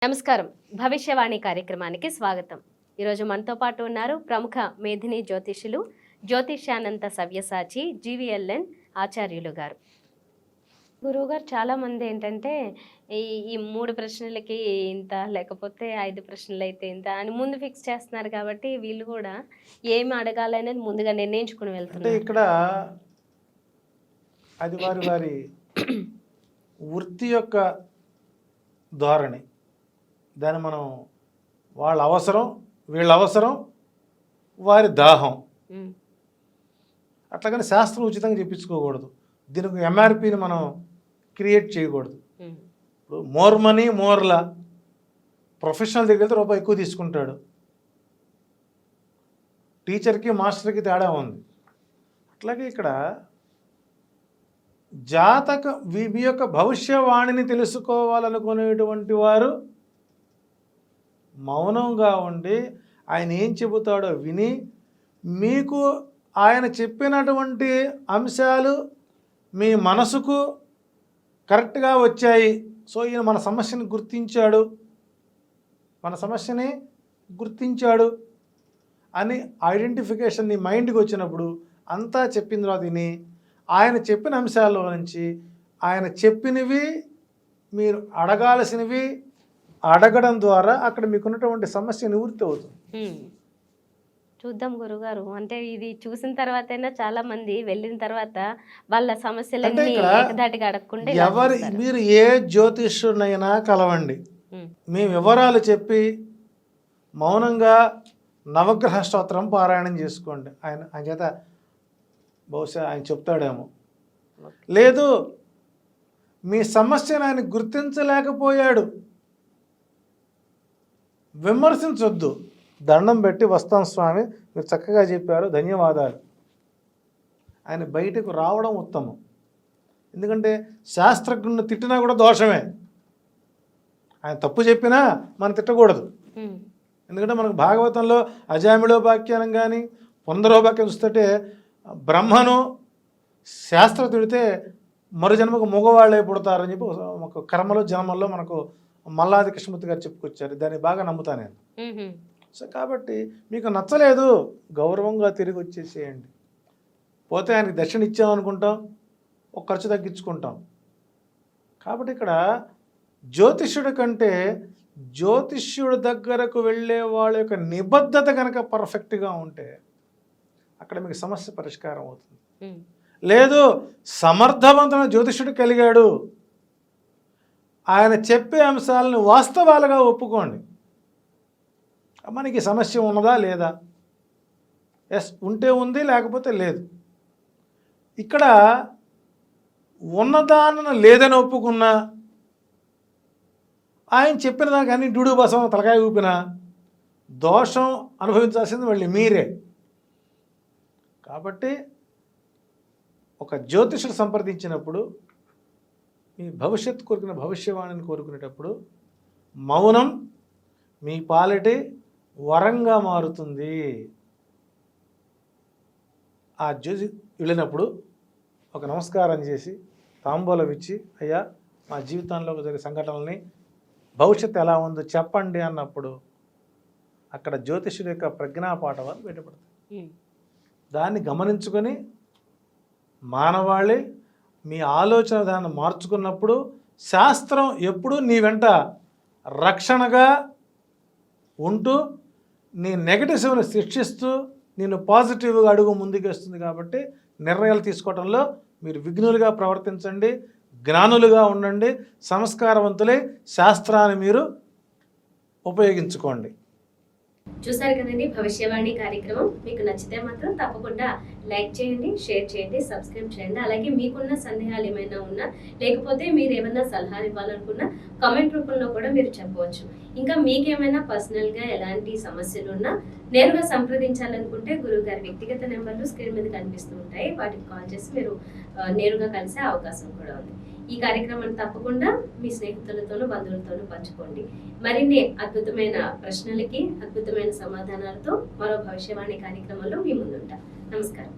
నమస్కారం. భవిష్యవాణి కార్యక్రమానికి స్వాగతం. ఈరోజు మనతో పాటు ఉన్నారు ప్రముఖ మేధిని జ్యోతిషులు, జ్యోతిష్యానంత సవ్యసాచి జీవీఎల్ఎన్ ఆచార్యులు గారు. గురువుగారు, చాలామంది ఏంటంటే ఈ 3 ప్రశ్నలకి ఇంత, లేకపోతే 5 ప్రశ్నలు అయితే ఇంత అని ముందు ఫిక్స్ చేస్తున్నారు. కాబట్టి వీళ్ళు కూడా ఏమి అడగాలనేది ముందుగా నిర్ణయించుకుని వెళ్తున్నారు. ఇక్కడ అది వారి వారి వృత్తి యొక్క ధోరణి. దాన్ని మనం వాళ్ళ అవసరం, వీళ్ళ అవసరం, వారి దాహం. అట్లాగని శాస్త్రం ఉచితంగా చెప్పించుకోకూడదు. దీనికి ఎంఆర్పిని మనం క్రియేట్ చేయకూడదు. ఇప్పుడు మోర్ మనీ మోర్లా, ప్రొఫెషనల్ దగ్గరికి వెళ్తే రూపాయి ఎక్కువ తీసుకుంటాడు. టీచర్కి మాస్టర్కి తేడా ఉంది. అట్లాగే ఇక్కడ మీ యొక్క భవిష్యవాణిని తెలుసుకోవాలనుకునేటువంటి వారు మౌనంగా ఉండి ఆయన ఏం చెబుతాడో విని, మీకు ఆయన చెప్పినటువంటి అంశాలు మీ మనసుకు కరెక్ట్గా వచ్చాయి. సో ఈయన మన సమస్యని గుర్తించాడు అని ఐడెంటిఫికేషన్ నీ మైండ్కి వచ్చినప్పుడు అంతా చెప్పిన తర్వాత విని, ఆయన చెప్పిన అంశాల్లో నుంచి ఆయన చెప్పినవి మీరు అడగాల్సినవి అడగడం ద్వారా అక్కడ మీకున్నటువంటి సమస్య నివృత్తి అవుతుంది. చూద్దాం గురుగారు. అంటే ఇది చూసిన తర్వాతైనా చాలా మంది వెళ్ళిన తర్వాత వాళ్ళ సమస్యలన్నీ ఏకధాటిగా అడగకుండా మీరు ఏ జ్యోతిష్యునైనా కలవండి, మీ వివరాలు చెప్పి మౌనంగా నవగ్రహ స్తోత్రం పారాయణం చేసుకోండి. ఆయన చేత బహుశా ఆయన చెప్తాడేమో. లేదు, మీ సమస్యను ఆయన గుర్తించలేకపోయాడు, విమర్శించొద్దు. దండం పెట్టి వస్తాం స్వామి, మీరు చక్కగా చెప్పారు, ధన్యవాదాలు. ఆయన బయటకు రావడం ఉత్తమం. ఎందుకంటే శాస్త్రజ్ఞుని తిట్టినా కూడా దోషమే. ఆయన తప్పు చెప్పినా మనం తిట్టకూడదు. ఎందుకంటే మనకు భాగవతంలో అజామిళోపాఖ్యానం కానీ పునరోపాఖ్యం చూస్తుంటే బ్రహ్మను శాస్త్ర తిడితే మరు జన్మకు మగవాళ్ళే పుడతారని చెప్పి ఒక కర్మలో జన్మల్లో మనకు మల్లాది కృష్ణమూర్తి గారు చెప్పుకొచ్చారు. దాన్ని బాగా నమ్ముతా నేను. సో కాబట్టి మీకు నచ్చలేదు, గౌరవంగా తిరిగి వచ్చేసేయండి. పోతే ఆయనకి దర్శనం ఇచ్చామనుకుంటాం, ఒక ఖర్చు తగ్గించుకుంటాం. కాబట్టి ఇక్కడ జ్యోతిష్యుడి కంటే జ్యోతిష్యుడి దగ్గరకు వెళ్ళే వాళ్ళ యొక్క నిబద్ధత కనుక పర్ఫెక్ట్గా ఉంటే అక్కడ మీకు సమస్య పరిష్కారం అవుతుంది. లేదు, సమర్థవంతమైన జ్యోతిష్యుడు కలిగాడు, ఆయన చెప్పే అంశాలను వాస్తవాలుగా ఒప్పుకోండి. మనకి సమస్య ఉన్నదా లేదా? ఎస్, ఉంటే ఉంది, లేకపోతే లేదు. ఇక్కడ ఉన్నదాన్ని లేదని ఒప్పుకున్నా, ఆయన చెప్పిన దానికి అన్ని డుడు బసం తలకాయ ఊపినా దోషం అనుభవించాల్సింది మళ్ళీ మీరే. కాబట్టి ఒక జ్యోతిషుడు సంప్రదించినప్పుడు, మీ భవిష్యత్తు కోరుకునే భవిష్యవాణిని కోరుకునేటప్పుడు మౌనం మీ పాలిటి వరంగా మారుతుంది. ఆ జ్యోతి వెళ్ళినప్పుడు ఒక నమస్కారం చేసి తాంబూలం ఇచ్చి, అయ్యా మా జీవితంలో జరిగే సంఘటనల్ని భవిష్యత్తు ఎలా ఉందో చెప్పండి అన్నప్పుడు అక్కడ జ్యోతిషుడి యొక్క ప్రజ్ఞాపాఠవాలు బయటపడతాయి. దాన్ని గమనించుకొని మానవాళి మీ ఆలోచన దాన్ని మార్చుకున్నప్పుడు శాస్త్రం ఎప్పుడూ నీ వెంట రక్షణగా ఉంటూ నీ నెగటివ్ని శిక్షిస్తూ నేను పాజిటివ్గా అడుగు ముందుకేస్తుంది. కాబట్టి నిర్ణయాలు తీసుకోవడంలో మీరు విఘ్నులుగా ప్రవర్తించండి, జ్ఞానులుగా ఉండండి, సంస్కారవంతులై శాస్త్రాన్ని మీరు ఉపయోగించుకోండి. చూసారు కదండి భవిష్యవాణి కార్యక్రమం. మీకు నచ్చితే మాత్రం తప్పకుండా లైక్ చేయండి, షేర్ చేయండి, సబ్స్క్రైబ్ చేయండి. అలాగే మీకున్న సందేహాలు ఏమైనా ఉన్నా, లేకపోతే మీరు ఏమైనా సలహాలు ఇవ్వాలనుకున్నా కామెంట్ రూపంలో కూడా మీరు చెప్పవచ్చు. ఇంకా మీకేమైనా పర్సనల్గా ఎలాంటి సమస్యలు ఉన్నా నేరుగా సంప్రదించాలనుకుంటే గురువు గారి వ్యక్తిగత నెంబర్లు స్క్రీన్ మీద కనిపిస్తూ ఉంటాయి. వాటికి కాల్ చేసి మీరు నేరుగా కలిసే అవకాశం కూడా ఉంది. ఈ కార్యక్రమాన్ని తప్పకుండా మీ స్నేహితులతోనూ బంధువులతోనూ పంచుకోండి. మరిన్ని అద్భుతమైన ప్రశ్నలకి అద్భుతమైన సమాధానాలతో మరో భవిష్యవాణి కార్యక్రమంలో మీ ముందుంటా. నమస్కారం.